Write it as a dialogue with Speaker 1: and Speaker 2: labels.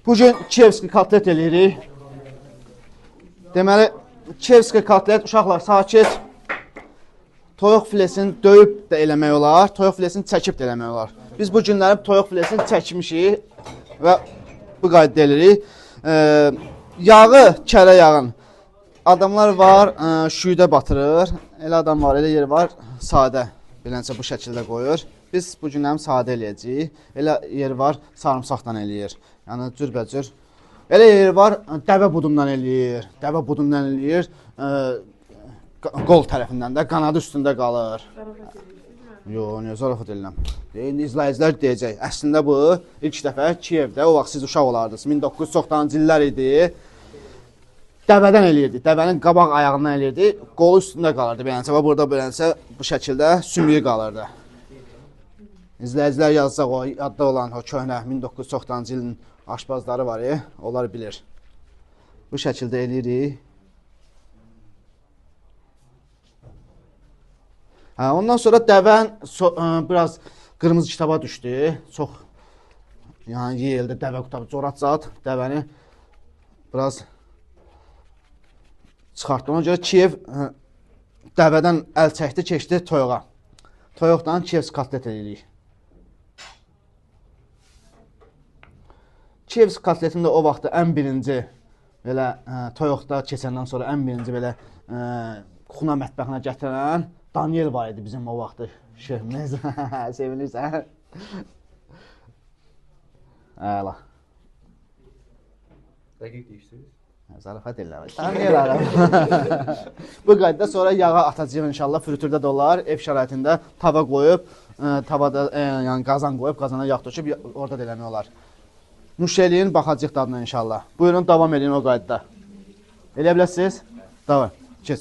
Speaker 1: Bugün Kievski kotlet eləyirik. Deməli, Kievski kotlet, uşaqlar sakit. Toyuq filesini döyüb də eləmək olar, toyuq filesini çəkib də eləmək olar. Biz bu günləri toyuq filesini çəkmişik və bu qayda eləyirik. Yağı, kərə yağın. Adamlar var, şüydə batırır. Elə adam var, elə yer var, sadə. Beləncə bu şəkildə qoyur. Biz bu günləri sadə eləyəcəyik. Elə yer var, sarımsaqdan eləyir. Yəni cürbəcür. Elə yer var, dəvə budundan eləyir. Dəvə budundan eləyir. Qol tərəfindən də qanadı üstündə qalır. Yox, niyə zarafat eləyəm? İndi izləyicilər deyəcək. Əslində bu ilk dəfə Kiyevdə, o vaxt siz uşaq olardınız. 1990-cı illər idi. Dəvədən eləyirdi. Dəvənin qabaq ayağından eləyirdi. Qolu üstündə qalırdı. Beləncə və burada beləncə bu şəkildə sümüyü qalırdı. İzləyicilər yazacaq o adda olan o köhnə 1990-cı ilin aşpazları var, onlar bilir. Bu şəkildə eləyirik. Ondan sonra dəvən biraz qırmızı kitaba düşdü. Çox yeyildi dəvə qutabı. Corat dəvəni biraz çıxartdı. Ona görə Kiyev dəvədən əl çəkdi, keçdi toyuğa. Toyuqdan Kievski kotlet eləyirik. Kievski kotletin də o vaxtda ən birinci belə toyuqda keçəndən sonra ən birinci belə Xuna mətbəxinə gətirən Daniel var idi bizim o vaxtı şefimiz. Sevinirsən? Əla.
Speaker 2: Dəqiq deyirsiniz?
Speaker 1: Zarafat eləmək. Daniel adam. Bu qaydada sonra yağa atacağıq inşallah. Fritürdə də olar. Ev şəraitində tava qoyub, tavada yəni qazan qoyub, qazana yağ töküb orada da eləmək olar. Nuş eləyin, baxacaq dadına inşallah. Buyurun, davam edin o qaydada. Eləyə biləsiniz? Davam.